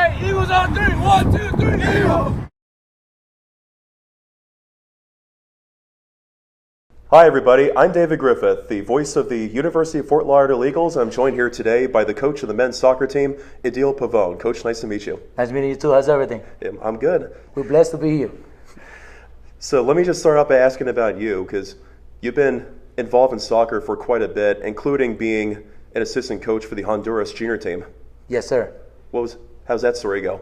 Hey, Eagles on three. 1, 2, 3, Eagles! Hi everybody, I'm David Griffith, the voice of the University of Fort Lauderdale Eagles. I'm joined here today by the coach of the men's soccer team, Idil Pavone. Coach, nice to meet you. Nice meeting you too. How's everything? I'm good. We're blessed to be here. So let me just start out by asking about you, because you've been involved in soccer for quite a bit, including being an assistant coach for the Honduras junior team. Yes, sir. How's that story go?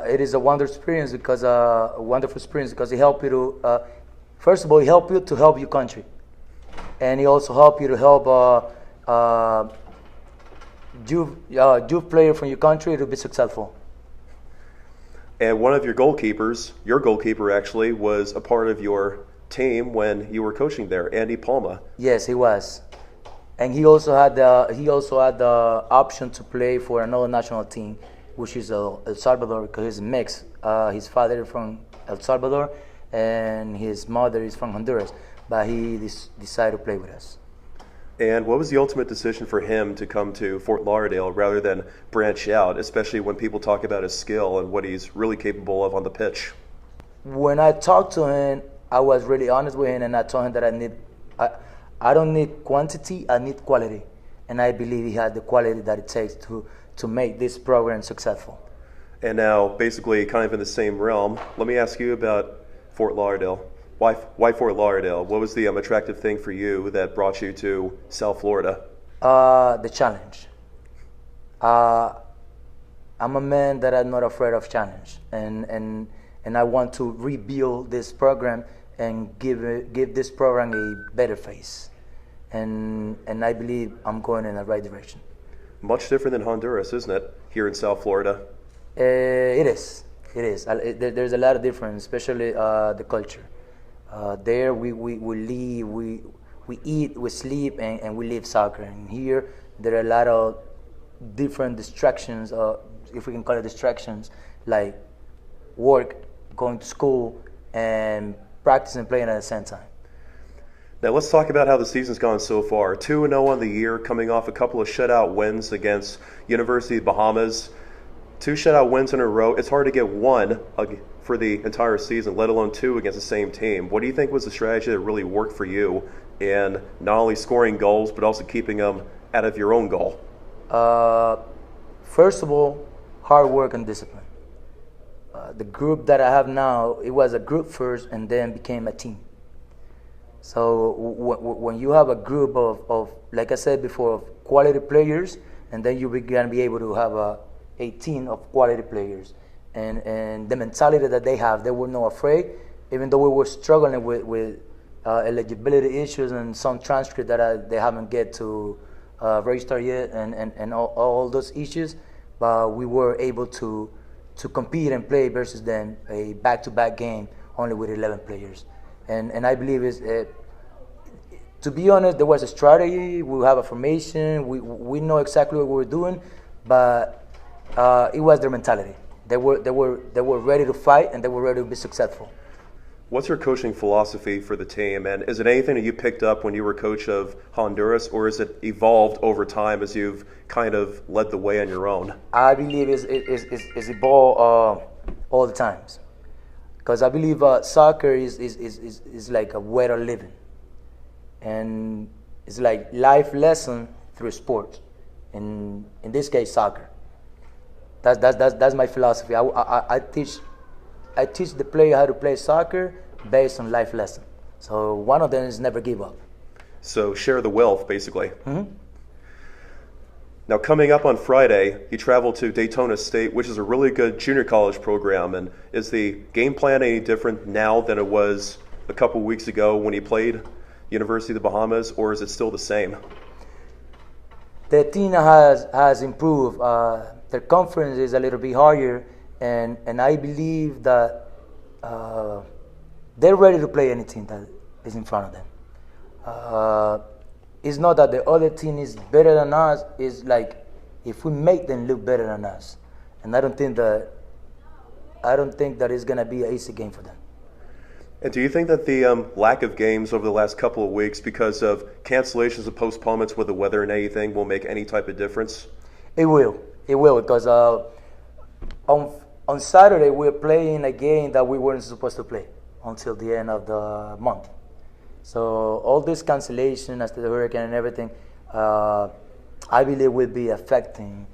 It is a wonderful experience because it helps you to, first of all, it helps you to help your country, and it also helps you to help youth player from your country to be successful. And one of your goalkeepers, your goalkeeper actually, was a part of your team when you were coaching there, Andy Palma. Yes, he was, and he also had the option to play for another national team, which is El Salvador, because he's mixed. His father is from El Salvador, and his mother is from Honduras, but he decided to play with us. And what was the ultimate decision for him to come to Fort Lauderdale rather than branch out, especially when people talk about his skill and what he's really capable of on the pitch? When I talked to him, I was really honest with him, and I told him that I don't need quantity, I need quality. And I believe he had the quality that it takes to make this program successful. And now, basically, kind of in the same realm, let me ask you about Fort Lauderdale. Why Fort Lauderdale? What was the attractive thing for you that brought you to South Florida? The challenge. I'm a man that I'm not afraid of challenge, and I want to rebuild this program and give this program a better face. And I believe I'm going in the right direction. Much different than Honduras, isn't it, here in South Florida? It is. There's a lot of difference, especially the culture. There we live, we eat, we sleep, and we live soccer. And here there are a lot of different distractions, if we can call it distractions, like work, going to school, and practicing and playing at the same time. Now let's talk about how the season's gone so far. 2-0 on the year, coming off a couple of shutout wins against University of Bahamas. 2 shutout wins in a row. It's hard to get one for the entire season, let alone 2 against the same team. What do you think was the strategy that really worked for you in not only scoring goals, but also keeping them out of your own goal? First of all, hard work and discipline. The group that I have now, it was a group first and then became a team. So when you have a group of, like I said before, of quality players, and then you're going to be able to have a team of quality players. And the mentality that they were not afraid, even though we were struggling with eligibility issues and some transcript that they haven't get to register yet, and all those issues, but we were able to compete and play versus them a back-to-back game only with 11 players. And I believe to be honest, there was a strategy. We have a formation. We know exactly what we were doing, but it was their mentality. They were ready to fight, and they were ready to be successful. What's your coaching philosophy for the team, and is it anything that you picked up when you were coach of Honduras, or is it evolved over time as you've kind of led the way on your own? I believe it's evolved all the times, because I believe soccer is like a way of living, and it's like life lesson through sport. In this case, soccer. That's my philosophy. I teach the player how to play soccer based on life lesson. So one of them is never give up. So share the wealth, basically. Mm-hmm. Now coming up on Friday, you travel to Daytona State, which is a really good junior college program. And is the game plan any different now than it was a couple weeks ago when you played University of the Bahamas, or is it still the same? The team has improved. Their conference is a little bit higher, and I believe that they're ready to play any team that is in front of them. It's not that the other team is better than us. It's like if we make them look better than us, and I don't think that it's gonna be an easy game for them. And do you think that the lack of games over the last couple of weeks, because of cancellations and postponements with the weather and anything, will make any type of difference? It will, because on Saturday we're playing a game that we weren't supposed to play until the end of the month. So all this cancellation after the hurricane and everything, I believe will be affecting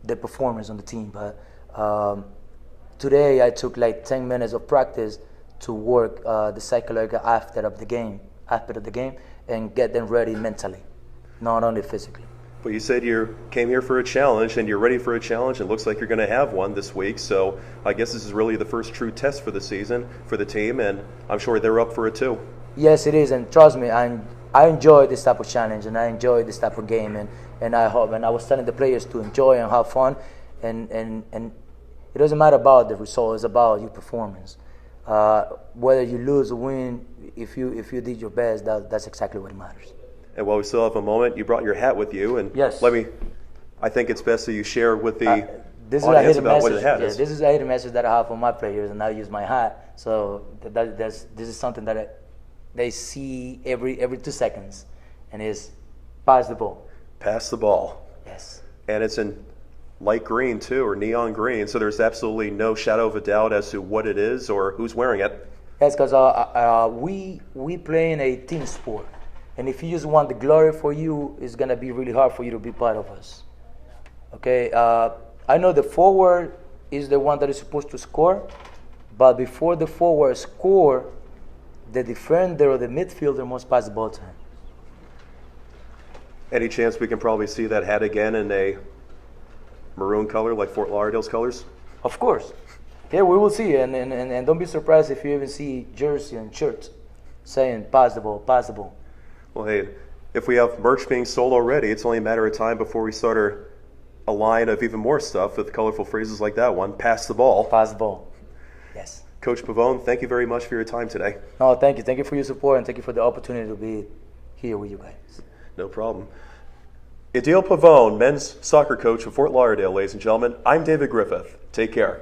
the performance on the team. But today I took like 10 minutes of practice to work the psychological aspect of the game, and get them ready mentally, not only physically. But you said you came here for a challenge, and you're ready for a challenge, and it looks like you're going to have one this week. So I guess this is really the first true test for the season for the team, and I'm sure they're up for it too. Yes, it is, and trust me, I enjoy this type of challenge, and I enjoy this type of game, and I hope, and I was telling the players to enjoy and have fun, and it doesn't matter about the result; it's about your performance. Whether you lose or win, if you did your best, that's exactly what matters. And while we still have a moment, you brought your hat with you, and yes. I think it's best that you share with the this audience is about what the hat is. This is a hidden message that I have for my players, and I use my hat. So this is something that they see every 2 seconds, and is pass the ball. Pass the ball. Yes. And it's in light green too, or neon green, so there's absolutely no shadow of a doubt as to what it is or who's wearing it. Yes, because we play in a team sport, and if you just want the glory for you, it's gonna be really hard for you to be part of us. Okay, I know the forward is the one that is supposed to score, but before the forward score, the defender or the midfielder must pass the ball to him. Any chance we can probably see that hat again in a maroon color like Fort Lauderdale's colors? Of course. Yeah, we will see, and don't be surprised if you even see jersey and shirts saying pass the ball, pass the ball. Well, hey, if we have merch being sold already, it's only a matter of time before we start a line of even more stuff with colorful phrases like that one, pass the ball. Pass the ball, yes. Coach Pavone, thank you very much for your time today. No, thank you. Thank you for your support, and thank you for the opportunity to be here with you guys. No problem. Idil Pavone, men's soccer coach of Fort Lauderdale, ladies and gentlemen. I'm David Griffith. Take care.